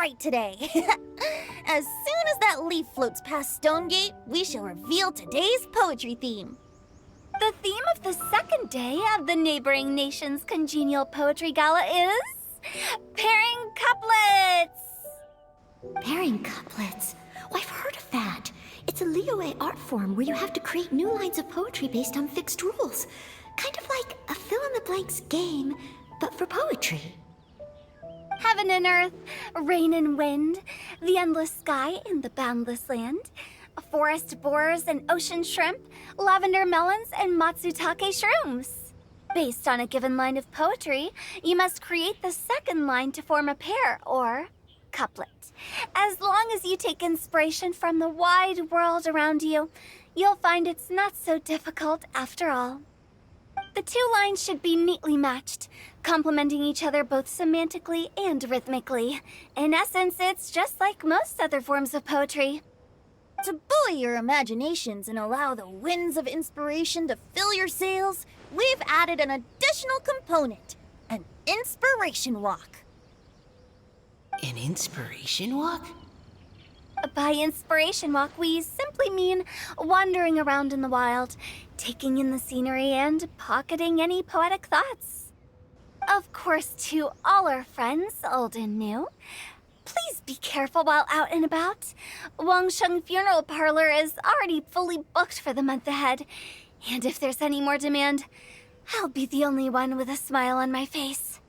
right today. As soon as that leaf floats past Stonegate, we shall reveal today's poetry theme. The theme of the second day of the neighboring nation's congenial poetry gala is pairing couplets. Pairing couplets? Oh, I've heard of that. It's a Liyue art form where you have to create new lines of poetry based on fixed rules. Kind of like a fill-in-the-blanks game, but for poetry. Heaven and earth, rain and wind, the endless sky and the boundless land, forest borers and ocean shrimp, lavender melons and matsutake shrooms. Based on a given line of poetry, you must create the second line to form a pair, or couplet. As long as you take inspiration from the wide world around you, you'll find it's not so difficult after all. The two lines should be neatly matched, complementing each other both semantically and rhythmically. In essence, it's just like most other forms of poetry. To buoy your imaginations and allow the winds of inspiration to fill your sails, we've added an additional component, an inspiration walk. An inspiration walk? By inspiration walk, we simply mean wandering around in the wild, taking in the scenery and pocketing any poetic thoughts. Of course, to all our friends, old and new, please be careful while out and about. Wangsheng Funeral Parlor is already fully booked for the month ahead, and if there's any more demand, I'll be the only one with a smile on my face.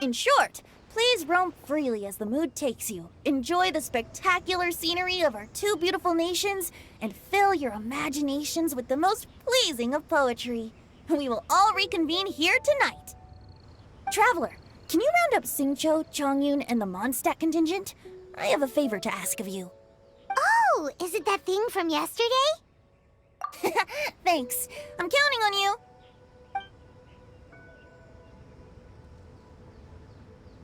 In short, please roam freely as the mood takes you. Enjoy the spectacular scenery of our two beautiful nations and fill your imaginations with the most pleasing of poetry. We will all reconvene here tonight. Traveler, can you round up Xingqiu, Chongyun, and the Mondstadt contingent? I have a favor to ask of you. Oh, is it that thing from yesterday? Thanks. I'm counting on you.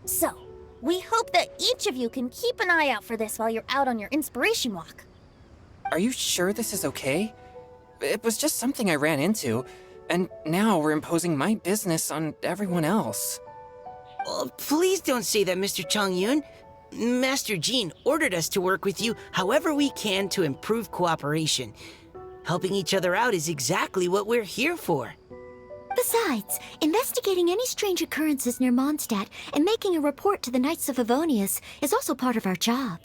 So, we hope that each of you can keep an eye out for this while you're out on your inspiration walk. Are you sure this is okay? It was just something I ran into, and now we're imposing my business on everyone else. Oh, please don't say that, Mr. Chongyun. Master Jean ordered us to work with you however we can to improve cooperation. Helping each other out is exactly what we're here for. Besides, investigating any strange occurrences near Mondstadt and making a report to the Knights of Favonius is also part of our job.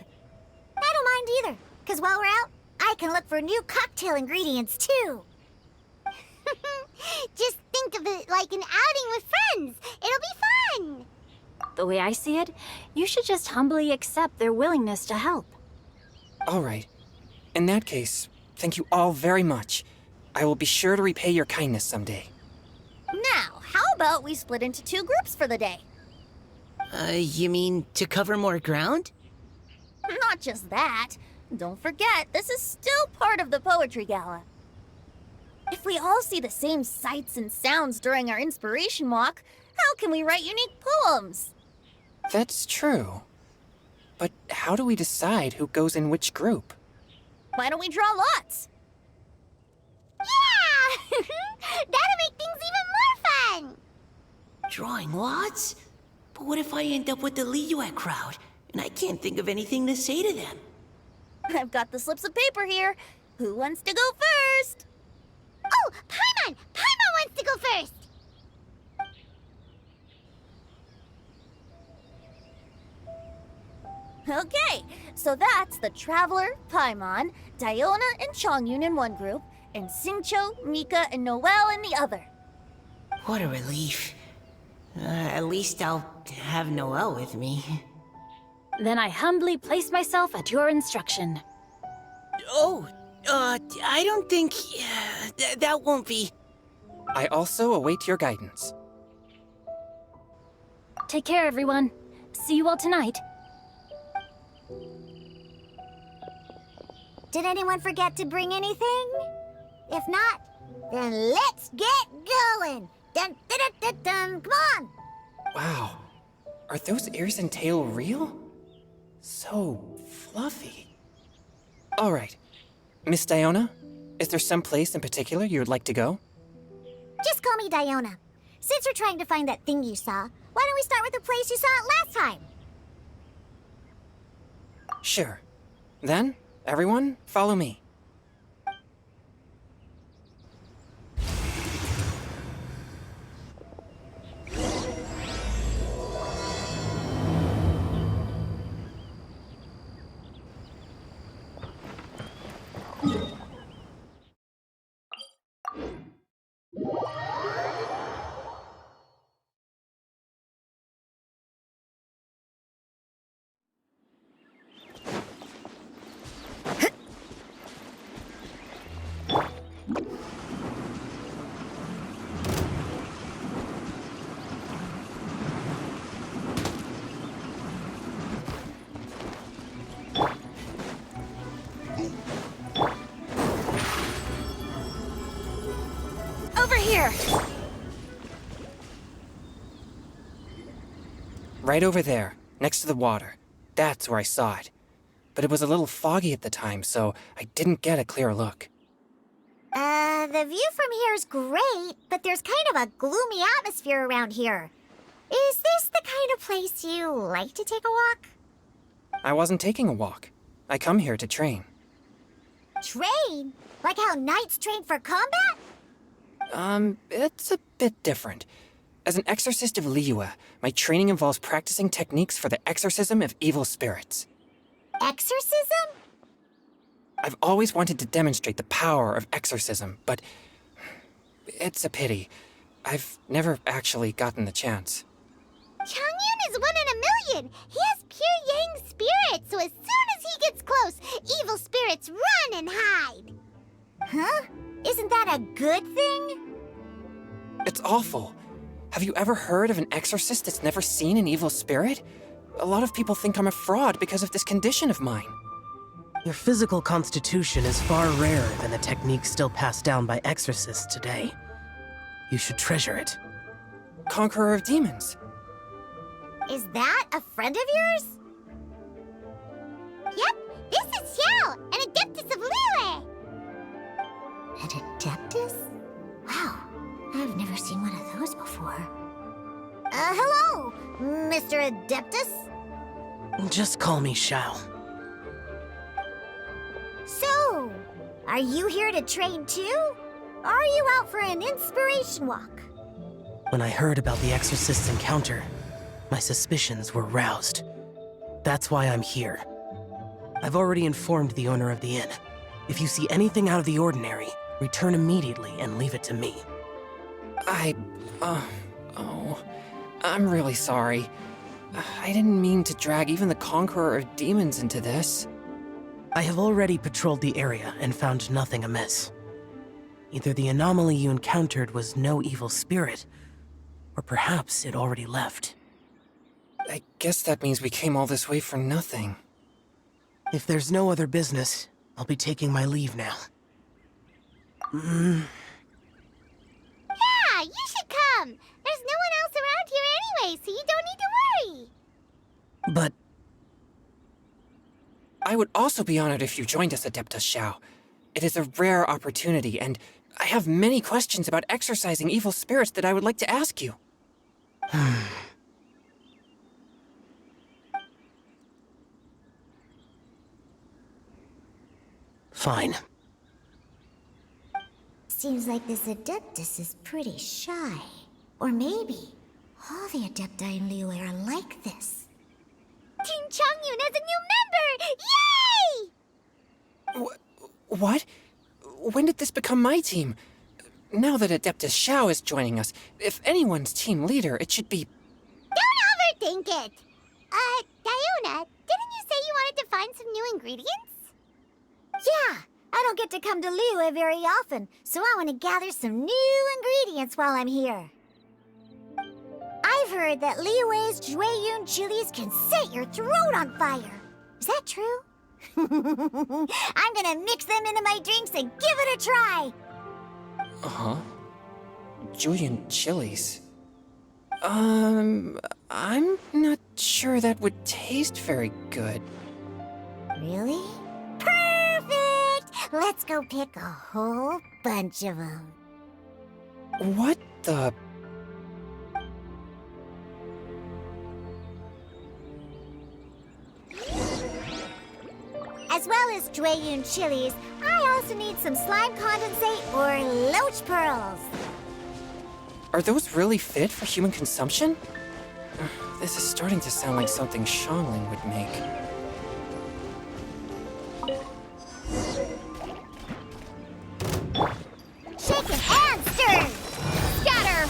I don't mind either, because while we're out, I can look for new cocktail ingredients too. Just think of it like an outing with friends. It'll be fun. The way I see it, you should just humbly accept their willingness to help. All right. In that case, thank you all very much. I will be sure to repay your kindness someday. Now, how about we split into two groups for the day? You mean to cover more ground? Not just that. Don't forget, this is still part of the Poetry Gala. If we all see the same sights and sounds during our inspiration walk, how can we write unique poems? That's true. But how do we decide who goes in which group? Why don't we draw lots? Yeah! That'll make things even more fun! Drawing lots? But what if I end up with the Liyue crowd, and I can't think of anything to say to them? I've got the slips of paper here. Who wants to go first? Oh, Paimon! Paimon wants to go first! Okay, so that's the Traveler, Paimon, Diona, and Chongyun in one group, and Xingqiu, Mika, and Noelle in the other. What a relief. At least I'll have Noelle with me. Then I humbly place myself at your instruction. Oh, I don't think... that won't be... I also await your guidance. Take care, everyone. See you all tonight. Did anyone forget to bring anything? If not, then let's get going! Dun dun dun dun dun! Come on! Wow. Are those ears and tail real? So fluffy. All right. Miss Diona, is there some place in particular you would like to go? Just call me Diona. Since we're trying to find that thing you saw, why don't we start with the place you saw it last time? Sure. Then, everyone, follow me. Over here! Right over there, next to the water. That's where I saw it. But it was a little foggy at the time, so I didn't get a clear look. The view from here is great, but there's kind of a gloomy atmosphere around here. Is this the kind of place you like to take a walk? I wasn't taking a walk. I come here to train. Train? Like how knights train for combat? It's a bit different. As an exorcist of Liyue, my training involves practicing techniques for the exorcism of evil spirits. Exorcism? I've always wanted to demonstrate the power of exorcism, but it's a pity. I've never actually gotten the chance. Changyun is 1 in a million. He has pure yang spirit, so as soon as he gets close, evil spirits run and hide. Huh? Isn't that a good thing? It's awful. Have you ever heard of an exorcist that's never seen an evil spirit? A lot of people think I'm a fraud because of this condition of mine. Your physical constitution is far rarer than the techniques still passed down by exorcists today. You should treasure it. Conqueror of demons. Is that a friend of yours? Yep, this is Xiao, an Adeptus of Liyue. An Adeptus? Wow, I've never seen one of those before. Hello, Mr. Adeptus? Just call me Xiao. So, are you here to train too? Or are you out for an inspiration walk? When I heard about the exorcist's encounter, my suspicions were roused. That's why I'm here. I've already informed the owner of the inn. If you see anything out of the ordinary, return immediately and leave it to me. I'm really sorry. I didn't mean to drag even the Conqueror of Demons into this. I have already patrolled the area and found nothing amiss. Either the anomaly you encountered was no evil spirit, or perhaps it already left. I guess that means we came all this way for nothing. If there's no other business, I'll be taking my leave now. Yeah, you should come. There's no one else around here anyway, so you don't need to worry. But I would also be honored if you joined us, Adeptus Xiao. It is a rare opportunity, and I have many questions about exorcising evil spirits that I would like to ask you. fine. Seems like this Adeptus is pretty shy. Or maybe all the Adepti in Liyue are like this. Team Changyun has a new member! Yay! What? When did this become my team? Now that Adeptus Xiao is joining us, if anyone's team leader, it should be... Don't overthink it! Diona, didn't you say you wanted to find some new ingredients? Yeah, I don't get to come to Liyue very often, so I want to gather some new ingredients while I'm here. I've heard that Liyue's Jueyun chilies can set your throat on fire. Is that true? I'm gonna mix them into my drinks and give it a try. Uh-huh. Julian chilies. I'm not sure that would taste very good. Really? Perfect! Let's go pick a whole bunch of them. What the... fabulous Jueyun chilies, I also need some slime condensate or loach pearls. Are those really fit for human consumption? This is starting to sound like something Xiangling would make. Shaken and stirred! Scatter!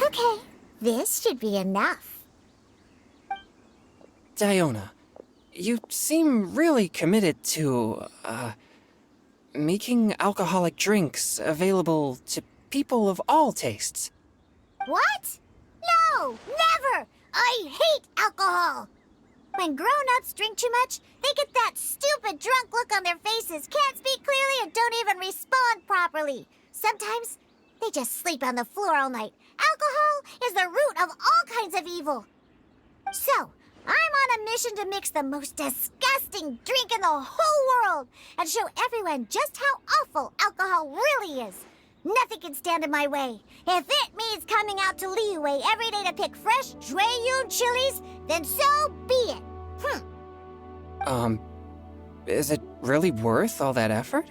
Okay, this should be enough. Diona, you seem really committed to, making alcoholic drinks available to people of all tastes. What? No, never! I hate alcohol! When grown-ups drink too much, they get that stupid drunk look on their faces, can't speak clearly, and don't even respond properly. Sometimes, they just sleep on the floor all night. Alcohol is the root of all kinds of evil. So, I'm on a mission to mix the most disgusting drink in the whole world and show everyone just how awful alcohol really is. Nothing can stand in my way. If it means coming out to Liyue every day to pick fresh Jueyun chilies, then so be it. Is it really worth all that effort?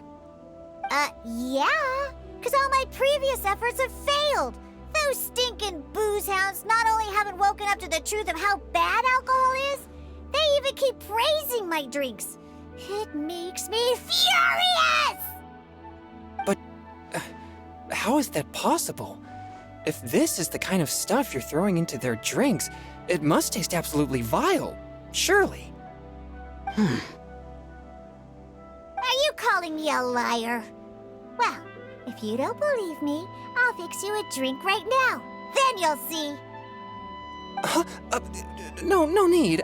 Yeah. Because all my previous efforts have failed. Those stinking booze hounds not only haven't woken up to the truth of how bad alcohol is, they even keep praising my drinks. It makes me furious! But how is that possible? If this is the kind of stuff you're throwing into their drinks, it must taste absolutely vile, surely. Are you calling me a liar? Well, if you don't believe me, I'll fix you a drink right now. Then you'll see. No need.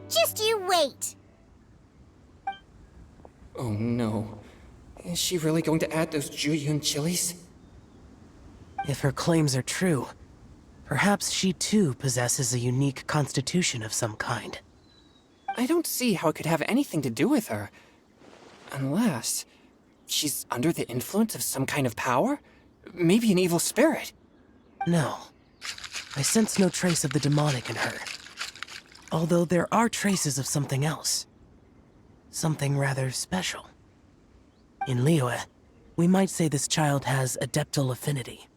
Just you wait. Oh no. Is she really going to add those Jueyun chilies? If her claims are true, perhaps she too possesses a unique constitution of some kind. I don't see how it could have anything to do with her. Unless she's under the influence of some kind of power? Maybe an evil spirit. No. I sense no trace of the demonic in her. Although there are traces of something else. Something rather special. In Liyue, we might say this child has adeptal affinity.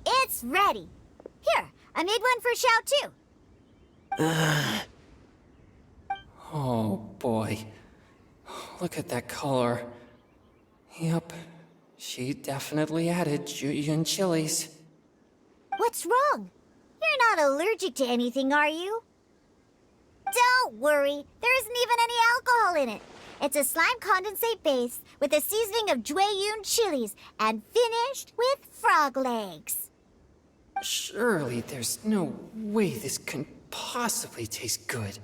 It's ready. Here, I made one for Xiao too. Oh boy. Look at that color. Yep. She definitely added Jueyun chilies. What's wrong? You're not allergic to anything, are you? Don't worry, there isn't even any alcohol in it. It's a slime condensate base with a seasoning of Jueyun chilies and finished with frog legs. Surely there's no way this can possibly taste good.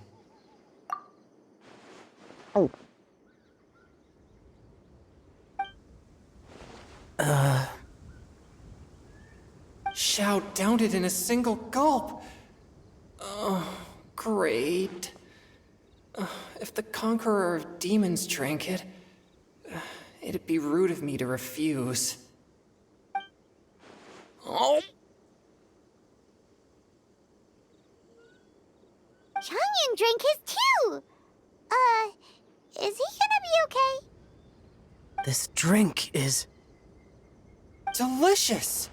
Xiao downed it in a single gulp. Oh, great. If the Conqueror of Demons drank it, it'd be rude of me to refuse. Oh! Changyan drank his too! Is he gonna be okay? This drink is... delicious!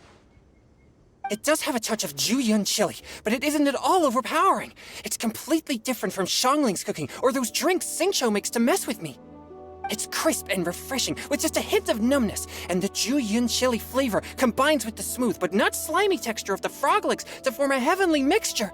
It does have a touch of Jueyun chili, but it isn't at all overpowering. It's completely different from Xiangling's cooking or those drinks Xingqiu makes to mess with me. It's crisp and refreshing, with just a hint of numbness, and the Jueyun chili flavor combines with the smooth but not slimy texture of the frog legs to form a heavenly mixture.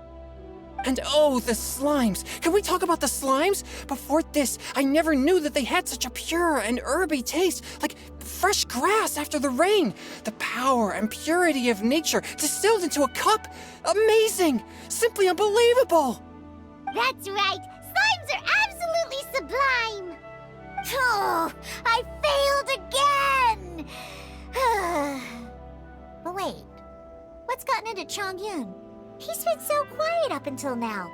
And oh, the slimes! Can we talk about the slimes? Before this, I never knew that they had such a pure and herby taste, like fresh grass after the rain. The power and purity of nature distilled into a cup. Amazing! Simply unbelievable! That's right, slimes are absolutely sublime! Oh, I failed again! But wait, what's gotten into Chongyun? He's been so quiet up until now.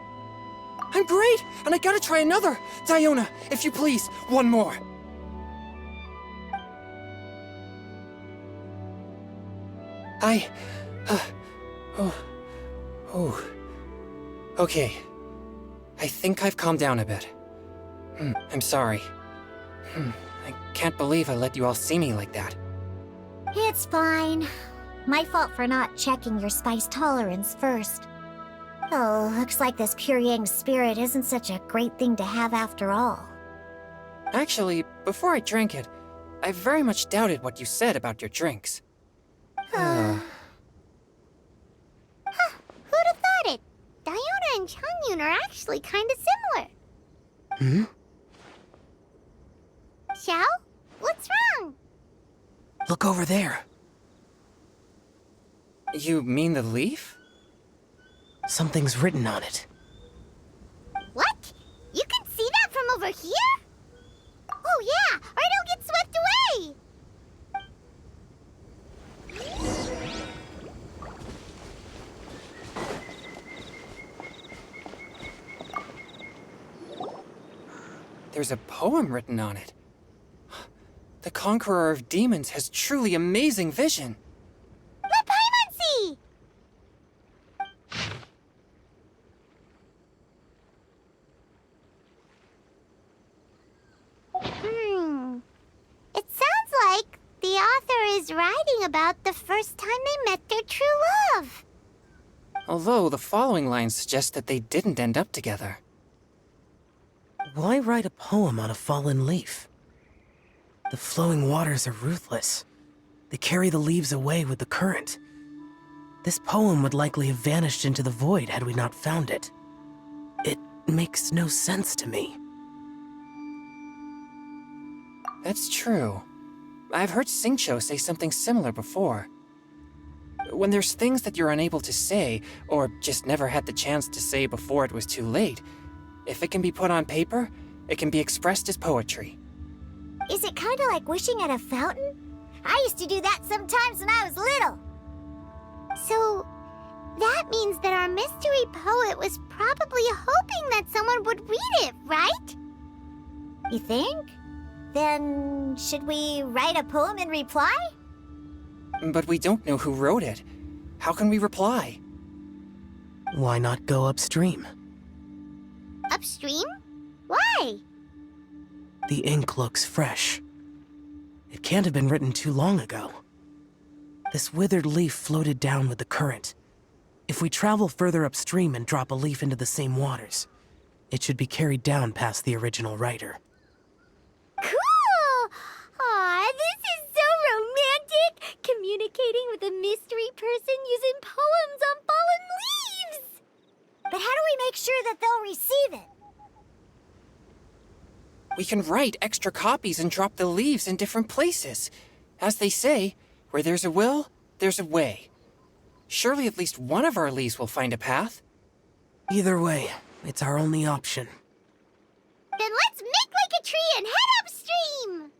I'm great, and I gotta try another. Diona, if you please, one more. Okay. I think I've calmed down a bit. I'm sorry. I can't believe I let you all see me like that. It's fine. My fault for not checking your spice tolerance first. Oh, looks like this pure yang spirit isn't such a great thing to have after all. Actually, before I drank it, I very much doubted what you said about your drinks. Who'd have thought it? Diona and Changyun are actually kinda similar. Xiao? What's wrong? Look over there. You mean the leaf? Something's written on it. What? You can see that from over here? Oh yeah, or it'll get swept away! There's a poem written on it. The Conqueror of Demons has truly amazing vision. Let Paimon see! It sounds like the author is writing about the first time they met their true love. Although the following lines suggest that they didn't end up together. Why write a poem on a fallen leaf? The flowing waters are ruthless. They carry the leaves away with the current. This poem would likely have vanished into the void had we not found it. It makes no sense to me. That's true. I've heard Xingqiu say something similar before. When there's things that you're unable to say, or just never had the chance to say before it was too late, if it can be put on paper, it can be expressed as poetry. Is it kinda like wishing at a fountain? I used to do that sometimes when I was little. So, that means that our mystery poet was probably hoping that someone would read it, right? You think? Then, should we write a poem in reply? But we don't know who wrote it. How can we reply? Why not go upstream? Upstream? Why? The ink looks fresh. It can't have been written too long ago. This withered leaf floated down with the current. If we travel further upstream and drop a leaf into the same waters, it should be carried down past the original writer. Cool! Aw, this is so romantic! Communicating with a mystery person using poems on fallen leaves! But how do we make sure that they'll receive it? We can write extra copies and drop the leaves in different places. As they say, where there's a will, there's a way. Surely at least one of our leaves will find a path. Either way, it's our only option. Then let's make like a tree and head upstream!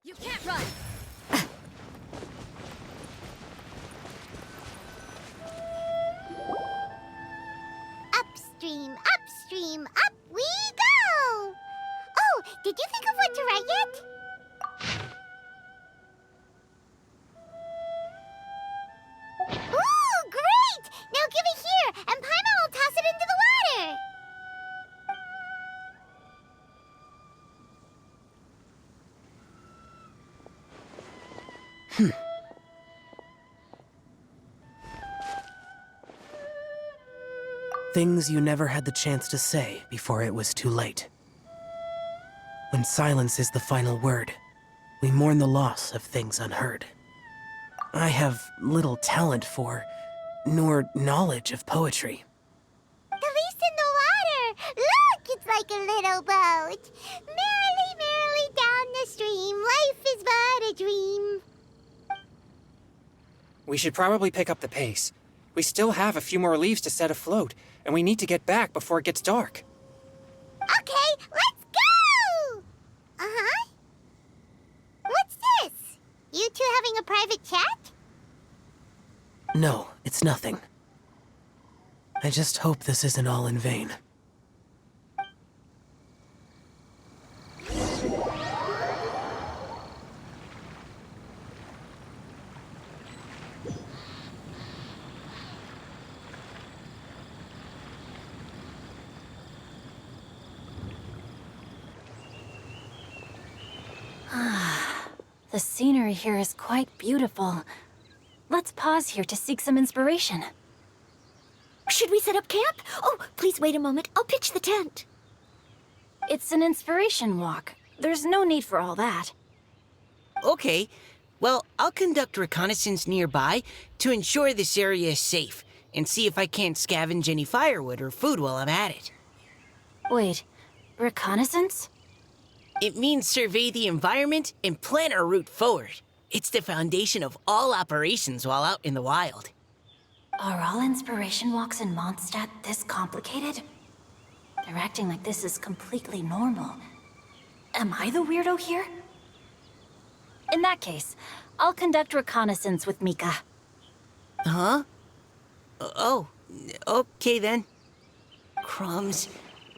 You can't run! Upstream, upstream, up we go! Oh, did you think of what to write yet? Ooh, great! Now give it here, and Paimon will toss it into the water! Things you never had the chance to say before it was too late. When silence is the final word, we mourn the loss of things unheard. I have little talent for, nor knowledge of poetry. The leaf's in the water! Look, it's like a little boat! Merrily, merrily down the stream, life is but a dream. We should probably pick up the pace. We still have a few more leaves to set afloat, and we need to get back before it gets dark. Okay, let's go! Uh-huh. What's this? You two having a private chat? No, it's nothing. I just hope this isn't all in vain. The scenery here is quite beautiful. Let's pause here to seek some inspiration. Should we set up camp? Oh, please wait a moment. I'll pitch the tent. It's an inspiration walk. There's no need for all that. Okay, well, I'll conduct reconnaissance nearby to ensure this area is safe and see if I can't scavenge any firewood or food while I'm at it. Wait, reconnaissance? It means survey the environment and plan our route forward. It's the foundation of all operations while out in the wild. Are all inspiration walks in Mondstadt this complicated? They're acting like this is completely normal. Am I the weirdo here? In that case, I'll conduct reconnaissance with Mika. Huh? Oh, okay then. Crumbs.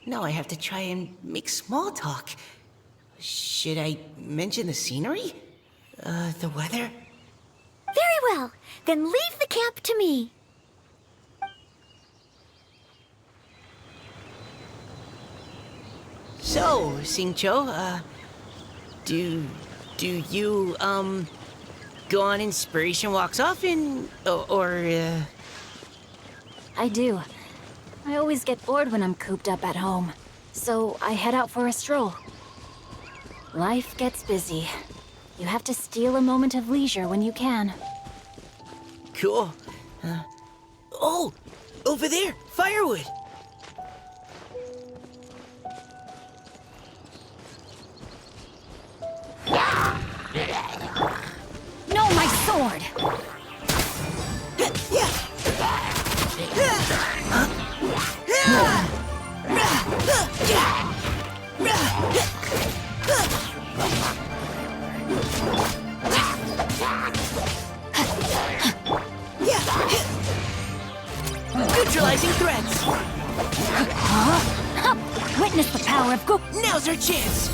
Now I have to try and make small talk. Should I mention the scenery? The weather? Very well. Then leave the camp to me. So, Singcho, do you, go on inspiration walks often, or? I do. I always get bored when I'm cooped up at home, so I head out for a stroll. Life gets busy. You have to steal a moment of leisure when you can. Cool. Oh, over there, firewood. No, my sword! Neutralizing threats. Witness the power of Goop! Now's our chance.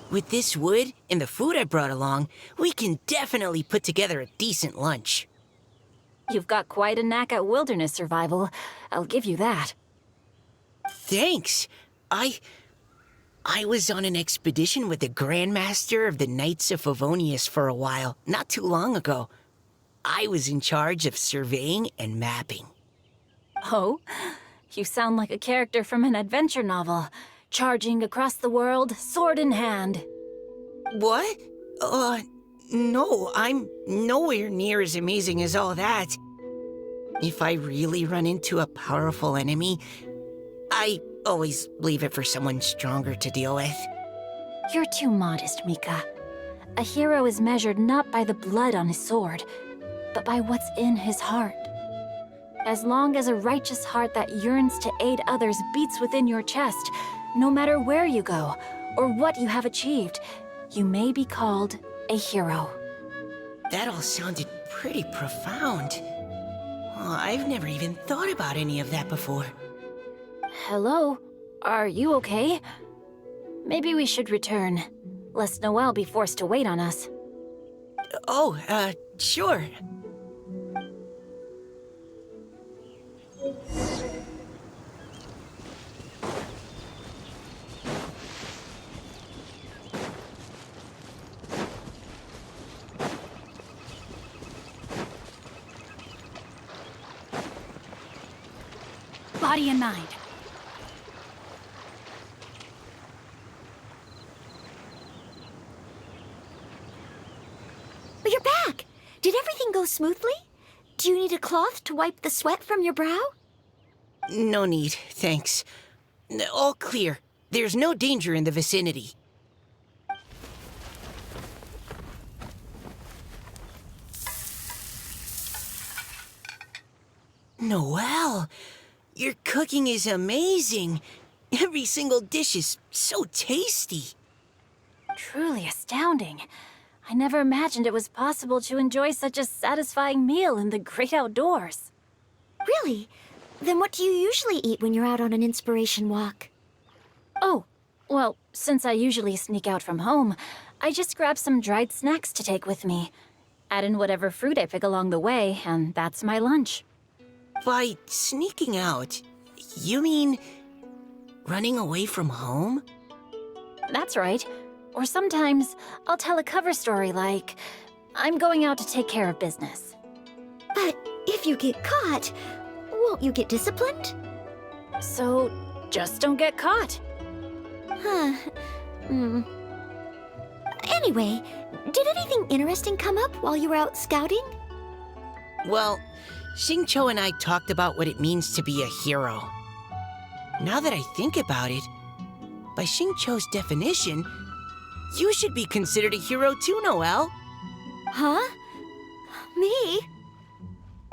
With this wood and the food I brought along, we can definitely put together a decent lunch. You've got quite a knack at wilderness survival. I'll give you that. Thanks. I was on an expedition with the Grandmaster of the Knights of Favonius for a while, not too long ago. I was in charge of surveying and mapping. Oh? You sound like a character from an adventure novel. Charging across the world, sword in hand. What? No, I'm nowhere near as amazing as all that. If I really run into a powerful enemy, I always leave it for someone stronger to deal with. You're too modest, Mika. A hero is measured not by the blood on his sword, but by what's in his heart. As long as a righteous heart that yearns to aid others beats within your chest, no matter where you go, or what you have achieved, you may be called a hero. That all sounded pretty profound. I've never even thought about any of that before. Hello? Are you okay? Maybe we should return, lest Noelle be forced to wait on us. Oh, sure. body and mind. You're back! Did everything go smoothly? Do you need a cloth to wipe the sweat from your brow? No need, thanks. All clear. There's no danger in the vicinity. Noelle, your cooking is amazing. Every single dish is so tasty. Truly astounding. I never imagined it was possible to enjoy such a satisfying meal in the great outdoors. Really? Then what do you usually eat when you're out on an inspiration walk? Oh, well, since I usually sneak out from home, I just grab some dried snacks to take with me. Add in whatever fruit I pick along the way, and that's my lunch. By sneaking out, you mean running away from home? That's right. Or sometimes I'll tell a cover story like, I'm going out to take care of business. But if you get caught, won't you get disciplined? So, just don't get caught. Huh. Anyway, did anything interesting come up while you were out scouting? Well, Xingqiu and I talked about what it means to be a hero. Now that I think about it, by Xingqiu's definition, you should be considered a hero too, Noelle. Huh? Me?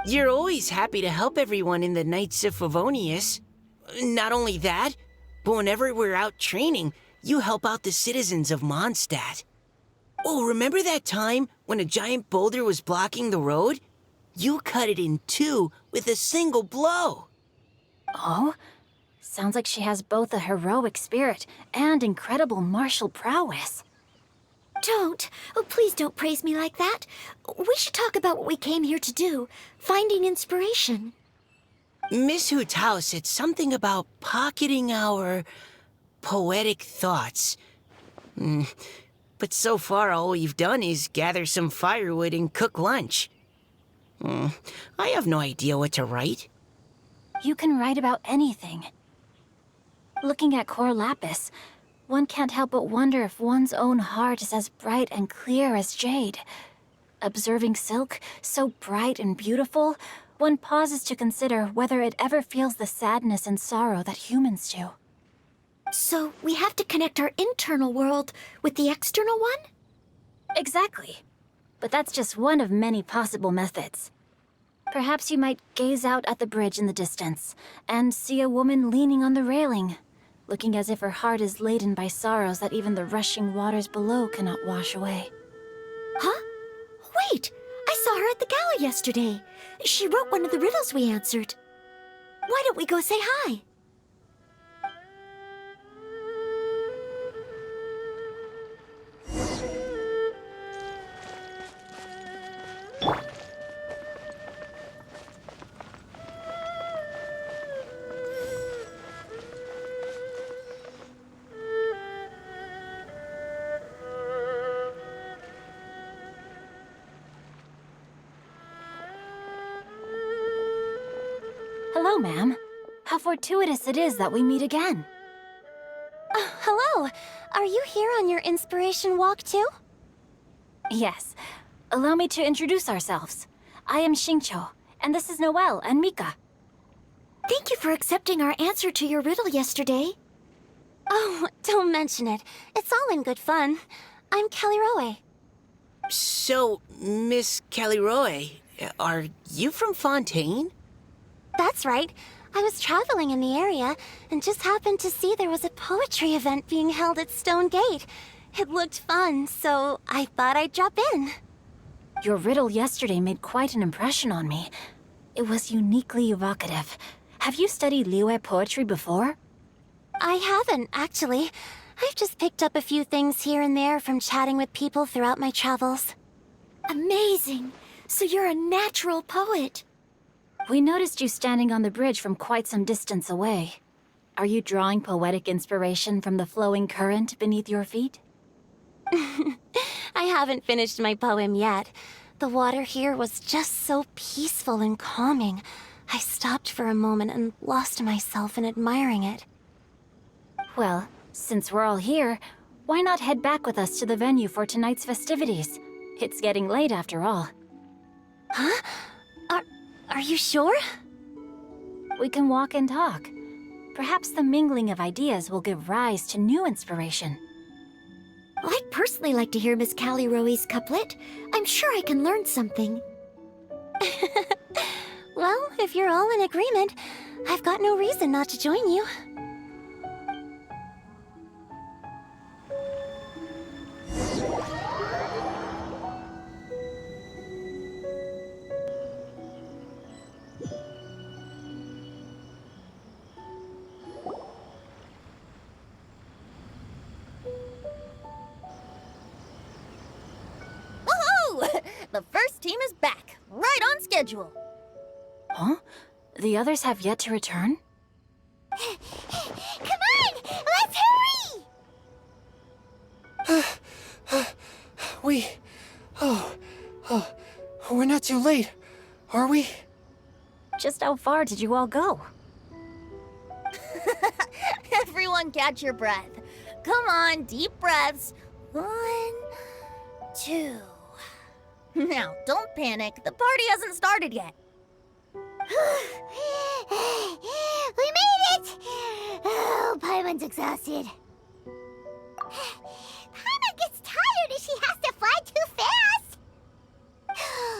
You're always happy to help everyone in the Knights of Favonius. Not only that, but whenever we're out training, you help out the citizens of Mondstadt. Oh, remember that time when a giant boulder was blocking the road? You cut it in two with a single blow. Oh? Sounds like she has both a heroic spirit and incredible martial prowess. Don't. Oh, please don't praise me like that. We should talk about what we came here to do, finding inspiration. Miss Hu Tao said something about pocketing our poetic thoughts. But so far, all we've done is gather some firewood and cook lunch. I have no idea what to write. You can write about anything. Looking at Cor Lapis, one can't help but wonder if one's own heart is as bright and clear as jade. Observing silk, so bright and beautiful, one pauses to consider whether it ever feels the sadness and sorrow that humans do. So we have to connect our internal world with the external one? Exactly. But that's just one of many possible methods. Perhaps you might gaze out at the bridge in the distance and see a woman leaning on the railing, looking as if her heart is laden by sorrows that even the rushing waters below cannot wash away. Huh? Wait! I saw her at the gala yesterday. She wrote one of the riddles we answered. Why don't we go say hi? Hello, ma'am. How fortuitous it is that we meet again. Hello! Are you here on your inspiration walk too? Yes. Allow me to introduce ourselves. I am Xingqiu, and this is Noelle and Mika. Thank you for accepting our answer to your riddle yesterday. Oh, don't mention it. It's all in good fun. I'm Caliroe. So, Miss Caliroe, are you from Fontaine? That's right. I was traveling in the area and just happened to see there was a poetry event being held at Stone Gate. It looked fun, so I thought I'd drop in. Your riddle yesterday made quite an impression on me. It was uniquely evocative. Have you studied Liyue poetry before? I haven't, actually. I've just picked up a few things here and there from chatting with people throughout my travels. Amazing! So you're a natural poet. We noticed you standing on the bridge from quite some distance away. Are you drawing poetic inspiration from the flowing current beneath your feet? I haven't finished my poem yet. The water here was just so peaceful and calming. I stopped for a moment and lost myself in admiring it. Well, since we're all here, why not head back with us to the venue for tonight's festivities? It's getting late after all. Huh? Are you sure? We can walk and talk. Perhaps the mingling of ideas will give rise to new inspiration. I'd personally like to hear Miss Callie Rowe's couplet. I'm sure I can learn something. Well, if you're all in agreement, I've got no reason not to join you. Woohoo! The first team is back, right on schedule. Huh? The others have yet to return? Come on! Let's hurry! We're not too late, are we? Just how far did you all go? Everyone catch your breath. Come on, deep breaths. 1, 2. Now, don't panic. The party hasn't started yet. We made it! Oh, Paimon's exhausted. Paimon gets tired if she has to fly too fast.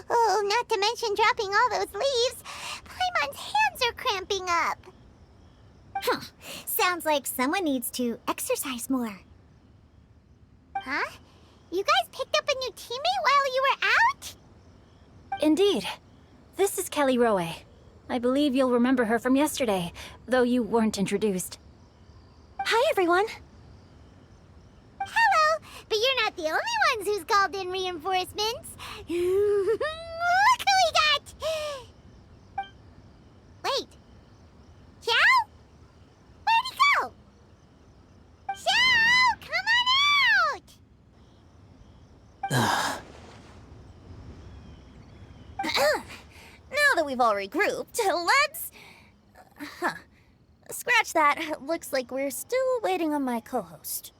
Oh, not to mention dropping all those leaves. Paimon's hands are cramping up. Sounds like someone needs to exercise more. Huh? You guys picked up a new teammate while you were out? Indeed. This is Callie Rowe. I believe you'll remember her from yesterday, though you weren't introduced. Hi, everyone. Hello, but you're not the only ones who's called in reinforcements. Look who we got! Wait. Xiao? Where'd he go? Xiao, come on out! Now that we've all regrouped, let's... Scratch that. Looks like we're still waiting on my co-host.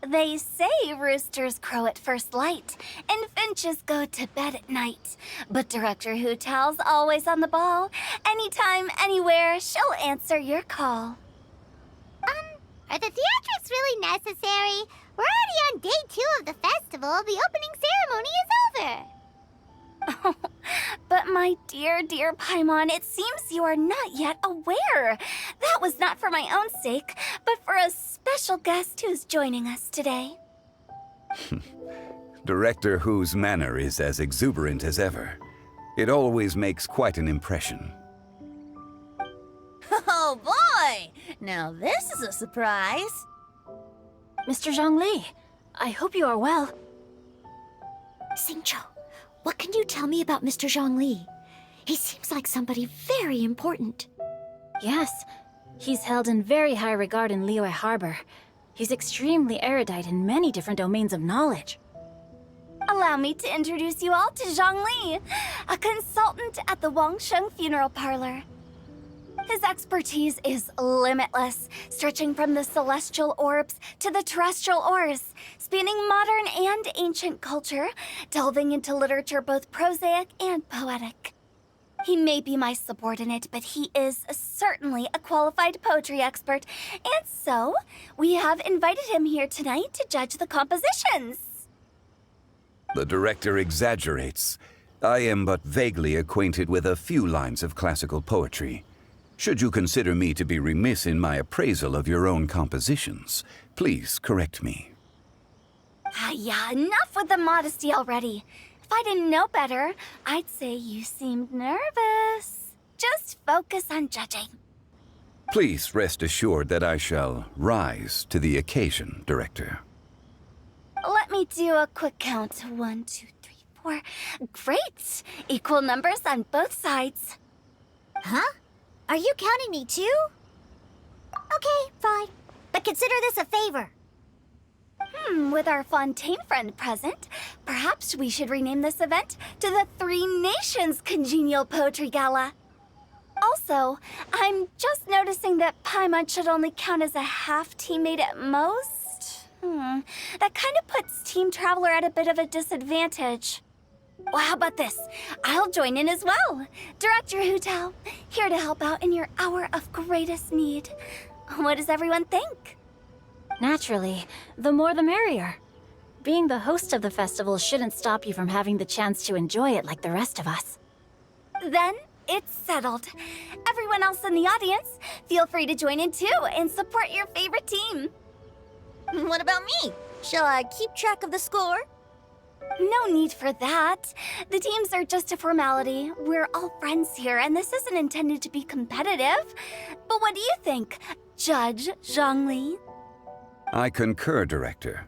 They say roosters crow at first light, and finches go to bed at night. But Director Hootal's always on the ball. Anytime, anywhere, she'll answer your call. Are the theatrics really necessary? We're already on day 2 of the festival. The opening ceremony is over. But my dear, dear Paimon, it seems you are not yet aware. That was not for my own sake, but for a special guest who's joining us today. Director Who's manner is as exuberant as ever. It always makes quite an impression. Oh boy! Now this is a surprise. Mr. Zhongli, I hope you are well. Xingqiu, what can you tell me about Mr. Zhongli? He seems like somebody very important. Yes, he's held in very high regard in Liyue Harbor. He's extremely erudite in many different domains of knowledge. Allow me to introduce you all to Zhang Li, a consultant at the Wangsheng Funeral Parlor. His expertise is limitless, stretching from the celestial orbs to the terrestrial ores, spanning modern and ancient culture, delving into literature both prosaic and poetic. He may be my subordinate, but he is certainly a qualified poetry expert, and so we have invited him here tonight to judge the compositions. The director exaggerates. I am but vaguely acquainted with a few lines of classical poetry. Should you consider me to be remiss in my appraisal of your own compositions, please correct me. Yeah, enough with the modesty already. If I didn't know better, I'd say you seemed nervous. Just focus on judging. Please rest assured that I shall rise to the occasion, Director. Let me do a quick count. 1, 2, 3, 4. Great! Equal numbers on both sides. Huh? Are you counting me too? Okay, fine. But consider this a favor. With our Fontaine friend present, perhaps we should rename this event to the Three Nations Congenial Poetry Gala. Also, I'm just noticing that Paimon should only count as a half teammate at most. That kind of puts Team Traveler at a bit of a disadvantage. Well, how about this? I'll join in as well. Director Hutao, here to help out in your hour of greatest need. What does everyone think? Naturally, the more the merrier. Being the host of the festival shouldn't stop you from having the chance to enjoy it like the rest of us. Then it's settled. Everyone else in the audience, feel free to join in too and support your favorite team. What about me? Shall I keep track of the score? No need for that. The teams are just a formality. We're all friends here, and this isn't intended to be competitive. But what do you think, Judge Zhongli? I concur, Director.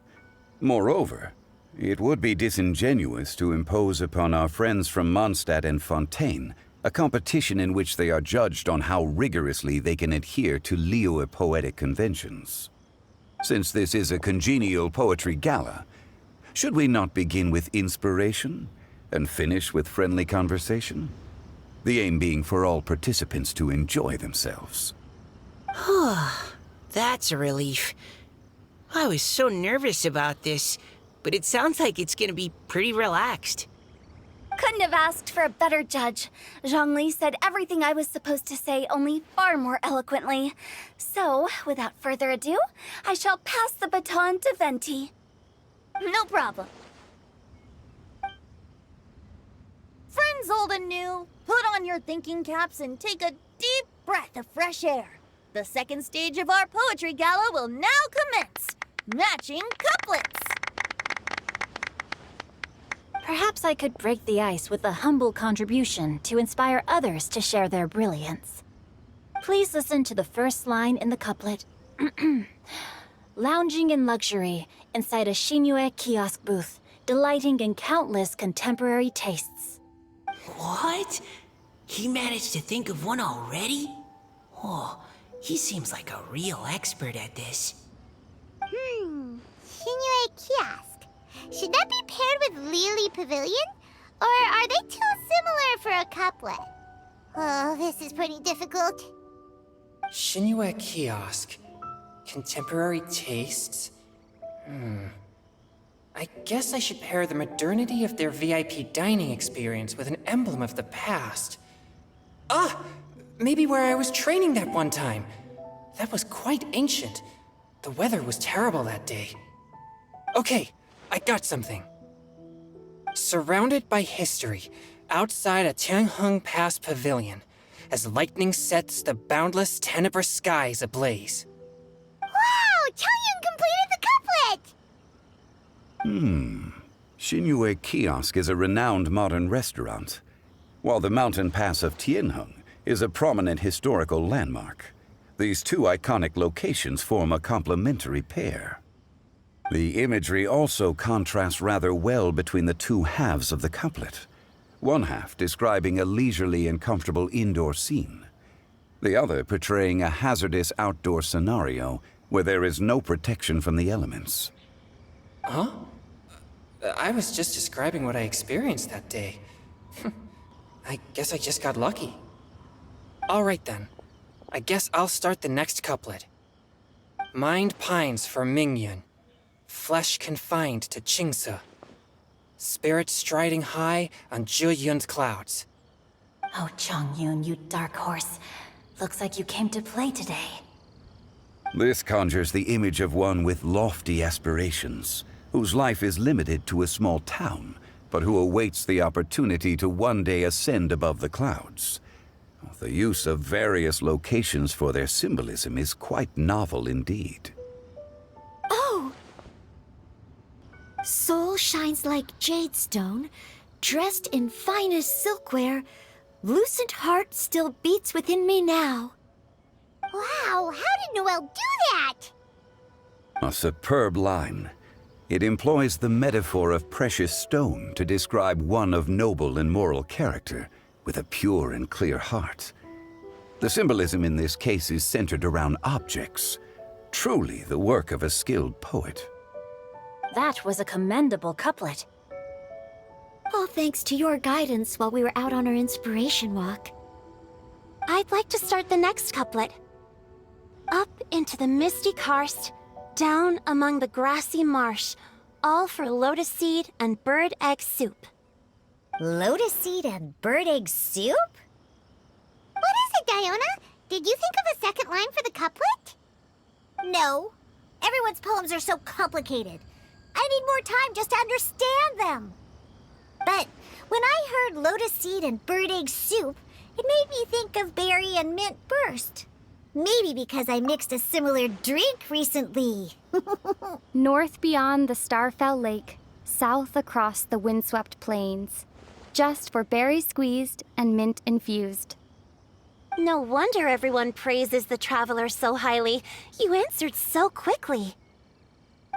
Moreover, it would be disingenuous to impose upon our friends from Mondstadt and Fontaine a competition in which they are judged on how rigorously they can adhere to Liyue poetic conventions. Since this is a congenial poetry gala, should we not begin with inspiration and finish with friendly conversation? The aim being for all participants to enjoy themselves. That's a relief. I was so nervous about this, but it sounds like it's gonna be pretty relaxed. Couldn't have asked for a better judge. Zhongli said everything I was supposed to say, only far more eloquently. So, without further ado, I shall pass the baton to Venti. No problem. Friends old and new, put on your thinking caps and take a deep breath of fresh air. The second stage of our poetry gala will now commence. Matching couplets. Perhaps I could break the ice with a humble contribution to inspire others to share their brilliance. Please listen to the first line in the couplet. Lounging in luxury inside a Shinue kiosk booth, delighting in countless contemporary tastes. What? He managed to think of one already? Oh, he seems like a real expert at this. Shinue Kiosk. Should that be paired with Lily Pavilion? Or are they too similar for a couplet? Oh, this is pretty difficult. Shinue Kiosk. Contemporary tastes? I guess I should pair the modernity of their VIP dining experience with an emblem of the past. Maybe where I was training that one time. That was quite ancient. The weather was terrible that day. Okay, I got something. Surrounded by history, outside a Tianheng Pass pavilion, as lightning sets the boundless tenebrous skies ablaze. Wow! Changyun completed the couplet! Shinue Kiosk is a renowned modern restaurant, while the mountain pass of Tianheng is a prominent historical landmark. These two iconic locations form a complementary pair. The imagery also contrasts rather well between the two halves of the couplet. One half describing a leisurely and comfortable indoor scene, the other portraying a hazardous outdoor scenario where there is no protection from the elements. Huh? I was just describing what I experienced that day. I guess I just got lucky. All right then. I guess I'll start the next couplet. Mind pines for Mingyun, flesh confined to Qingse, spirit striding high on Zheyun's clouds. Oh, Chongyun, you dark horse. Looks like you came to play today. This conjures the image of one with lofty aspirations, whose life is limited to a small town, but who awaits the opportunity to one day ascend above the clouds. The use of various locations for their symbolism is quite novel indeed. Oh! Soul shines like jade stone, dressed in finest silkware. Lucent heart still beats within me now. Wow, how did Noelle do that? A superb line. It employs the metaphor of precious stone to describe one of noble and moral character, with a pure and clear heart. The symbolism in this case is centered around objects, truly the work of a skilled poet. That was a commendable couplet. All thanks to your guidance while we were out on our inspiration walk. I'd like to start the next couplet. Up into the misty karst, down among the grassy marsh, all for lotus seed and bird egg soup. Lotus seed and bird egg soup? What is it, Diona? Did you think of a second line for the couplet? No. Everyone's poems are so complicated. I need more time just to understand them. But when I heard lotus seed and bird egg soup, it made me think of berry and mint burst. Maybe because I mixed a similar drink recently. North beyond the Starfell Lake, south across the windswept plains, just for berry squeezed and mint infused. No wonder everyone praises the traveler so highly. You answered so quickly.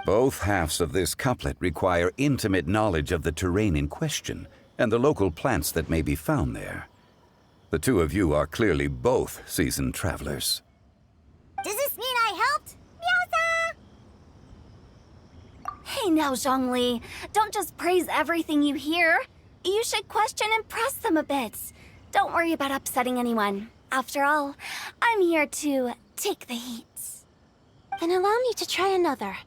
Both halves of this couplet require intimate knowledge of the terrain in question and the local plants that may be found there. The two of you are clearly both seasoned travelers. Does this mean I helped? Meowza! Hey now, Zhongli, don't just praise everything you hear. You should question and press them a bit. Don't worry about upsetting anyone. After all, I'm here to take the heat. Then allow me to try another.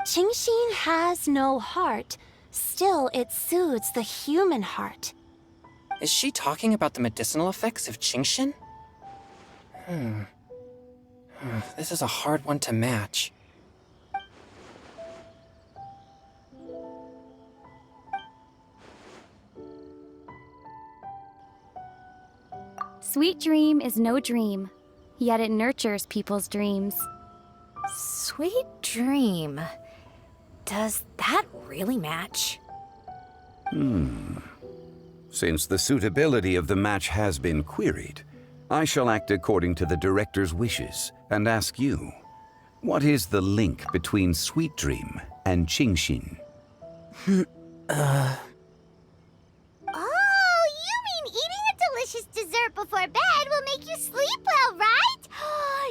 Qingxin has no heart. Still, it soothes the human heart. Is she talking about the medicinal effects of Qingxin? This is a hard one to match. Sweet dream is no dream, yet it nurtures people's dreams. Sweet dream. Does that really match? Since the suitability of the match has been queried, I shall act according to the director's wishes and ask you, what is the link between Sweet Dream and Qingxin? Oh, you mean eating a delicious dessert before bed will make you sleep well, right?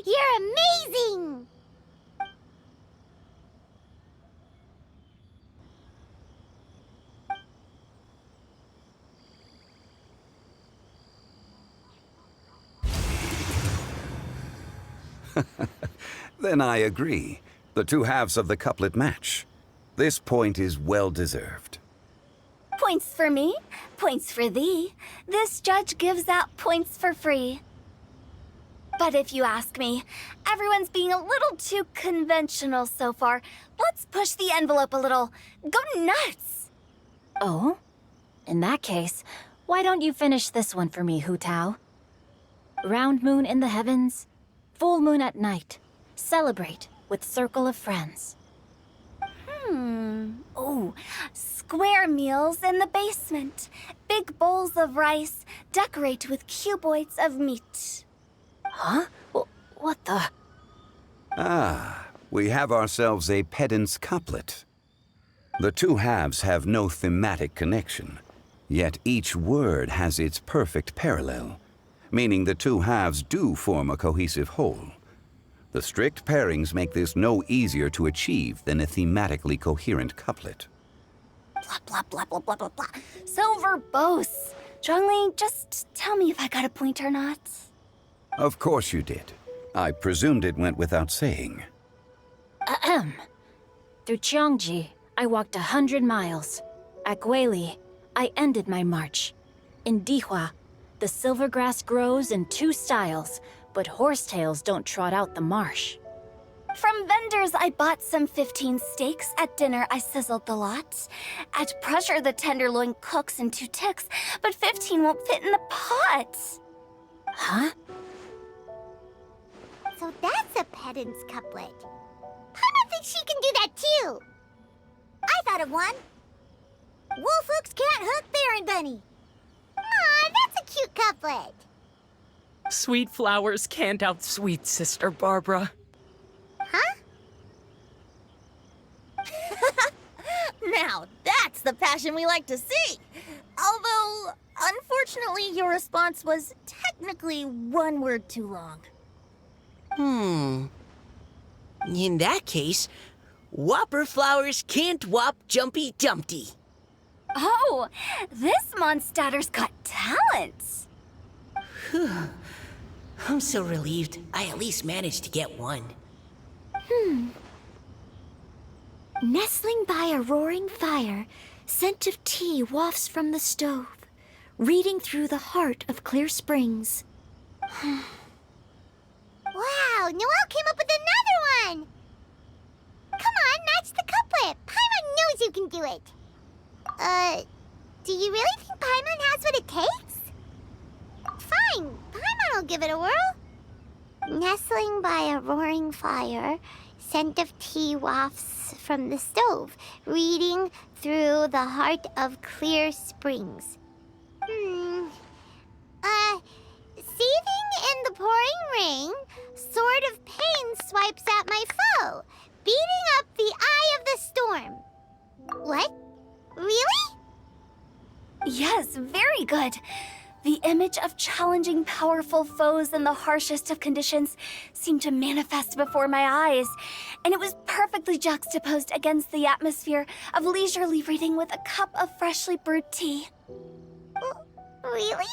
You're amazing! Then I agree. The two halves of the couplet match. This point is well deserved. Points for me, points for thee. This judge gives out points for free. But if you ask me, everyone's being a little too conventional so far. Let's push the envelope a little. Go nuts! Oh? In that case, why don't you finish this one for me, Hu Tao? Round moon in the heavens, full moon at night. Celebrate with circle of friends. Oh, square meals in the basement. Big bowls of rice. Decorate with cuboids of meat. Huh? What the? Ah, we have ourselves a pedant's couplet. The two halves have no thematic connection, yet each word has its perfect parallel, meaning the two halves do form a cohesive whole. The strict pairings make this no easier to achieve than a thematically coherent couplet. Blah, blah, blah, blah, blah, blah, blah. So verbose. Zhongli, just tell me if I got a point or not. Of course you did. I presumed it went without saying. Ahem. Through Cheongji, I walked 100 miles. At Guili, I ended my march. In Dihua, the silver grass grows in two styles, but horsetails don't trot out the marsh. From vendors, I bought some 15 steaks. At dinner, I sizzled the lot. At pressure, the tenderloin cooks in 2 ticks, but 15 won't fit in the pot. Huh? So that's a pedant's couplet. Paimon thinks she can do that too. I thought of one. Wolf hooks can't hook Baron Bunny. Aw, that's a cute couplet. Sweet flowers can't outsweet Sister Barbara. Huh? Now, that's the passion we like to see. Although, unfortunately, your response was technically one word too long. In that case, Whopper flowers can't whop Jumpy Dumpty. Oh, this monster's got talents. I'm so relieved I at least managed to get one. Nestling by a roaring fire, scent of tea wafts from the stove, reading through the heart of Clear Springs. Wow, Noelle came up with another one! Come on, match the couplet. Paimon knows you can do it. Do you really think Paimon has what it takes? Fine, Paimon will give it a whirl. Nestling by a roaring fire, scent of tea wafts from the stove, reading through the heart of Clear Springs. Seething in the pouring rain, sword of pain swipes at my foe, beating up the eye of the storm. What? Really? Yes, very good. The image of challenging powerful foes in the harshest of conditions seemed to manifest before my eyes, and it was perfectly juxtaposed against the atmosphere of leisurely reading with a cup of freshly brewed tea. Really?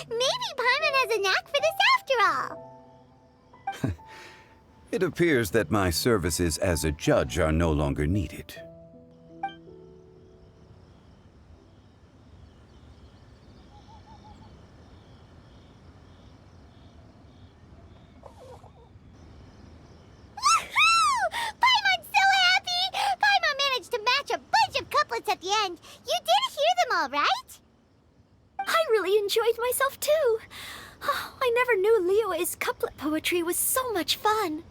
Maybe Paimon has a knack for this after all. It appears that my services as a judge are no longer needed. Paimon's so happy! Paimon managed to match a bunch of couplets at the end. You did hear them all, right? I really enjoyed myself too. Oh, I never knew Liyue's couplet poetry was so much fun.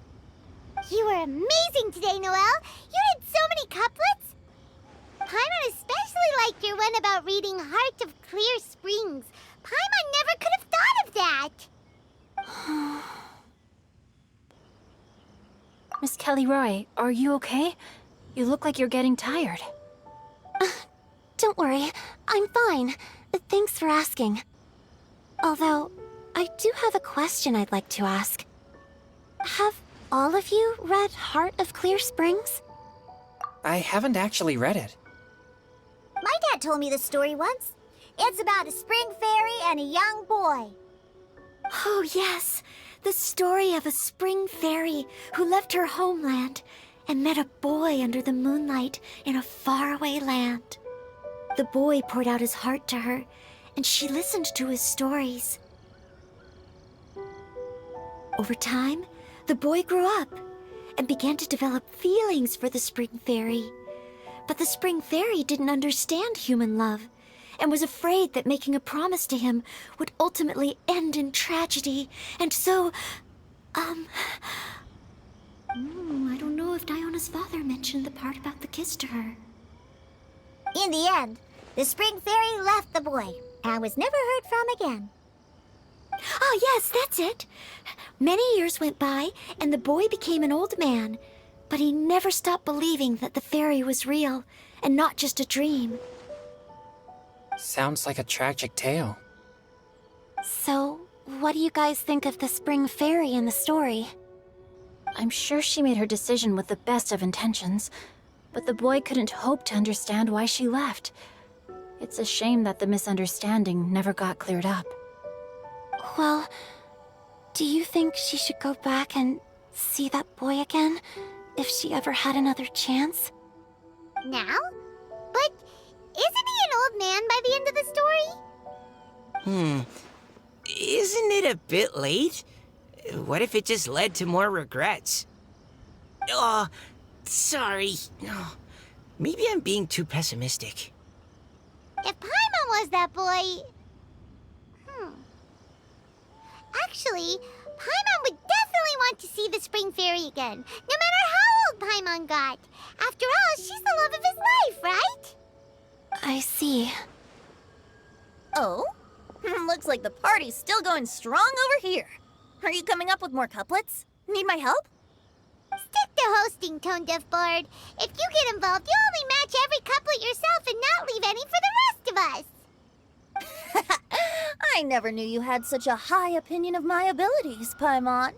You were amazing today, Noelle. You did so many couplets. Paimon especially liked your one about reading Heart of Clear Springs. Paimon never could have thought of that. Miss Kelly Roy, are you okay? You look like you're getting tired. Don't worry, I'm fine. Thanks for asking. Although, I do have a question I'd like to ask. Have all of you read Heart of Clear Springs? I haven't actually read it. My dad told me the story once. It's about a spring fairy and a young boy. Oh, yes. The story of a spring fairy who left her homeland and met a boy under the moonlight in a faraway land. The boy poured out his heart to her, and she listened to his stories. Over time, the boy grew up and began to develop feelings for the spring fairy. But the spring fairy didn't understand human love and was afraid that making a promise to him would ultimately end in tragedy. And so, I don't know if Diona's father mentioned the part about the kiss to her. In the end, the spring fairy left the boy and was never heard from again. Oh, yes, that's it. Many years went by, and the boy became an old man. But he never stopped believing that the fairy was real, and not just a dream. Sounds like a tragic tale. So, what do you guys think of the spring fairy in the story? I'm sure she made her decision with the best of intentions, but the boy couldn't hope to understand why she left. It's a shame that the misunderstanding never got cleared up. Well, do you think she should go back and see that boy again, if she ever had another chance? Now? But isn't he an old man by the end of the story? Isn't it a bit late? What if it just led to more regrets? Oh, sorry. Oh, maybe I'm being too pessimistic. If Paimon was that boy... Actually, Paimon would definitely want to see the spring fairy again, no matter how old Paimon got. After all, she's the love of his life, right? I see. Oh? Looks like the party's still going strong over here. Are you coming up with more couplets? Need my help? Stick to hosting, Tone Deaf Bard. If you get involved, you'll only match every couplet yourself and not leave any for the rest of us. I never knew you had such a high opinion of my abilities, Paimon.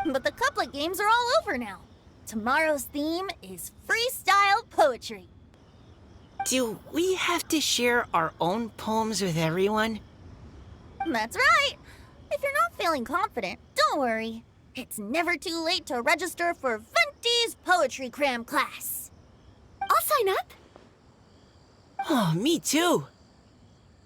But the couplet games are all over now. Tomorrow's theme is freestyle poetry. Do we have to share our own poems with everyone? That's right. If you're not feeling confident, don't worry. It's never too late to register for Venti's Poetry Cram class. I'll sign up. Oh, me too.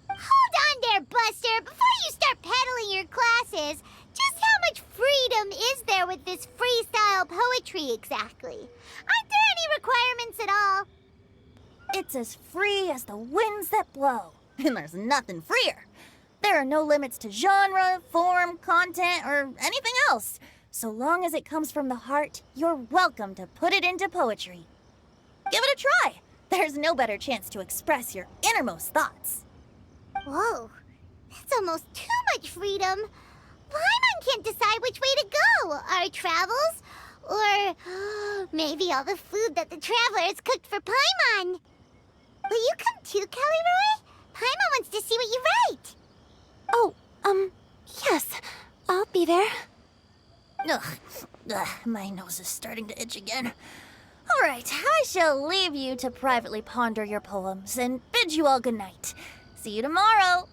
Hold on there, Buster. Before you start peddling your classes, just how much freedom is there with this freestyle poetry exactly? Aren't there any requirements at all? It's as free as the winds that blow, and there's nothing freer. There are no limits to genre, form, content, or anything else. So long as it comes from the heart, you're welcome to put it into poetry. Give it a try. There's no better chance to express your innermost thoughts. Whoa, that's almost too much freedom. Paimon can't decide which way to go. Our travels? Or maybe all the food that the travelers cooked for Paimon. Will you come too, Kelly Roy? Paimon wants to see what you write. Oh, yes. I'll be there. Ugh, my nose is starting to itch again. All right, I shall leave you to privately ponder your poems and bid you all good night. See you tomorrow.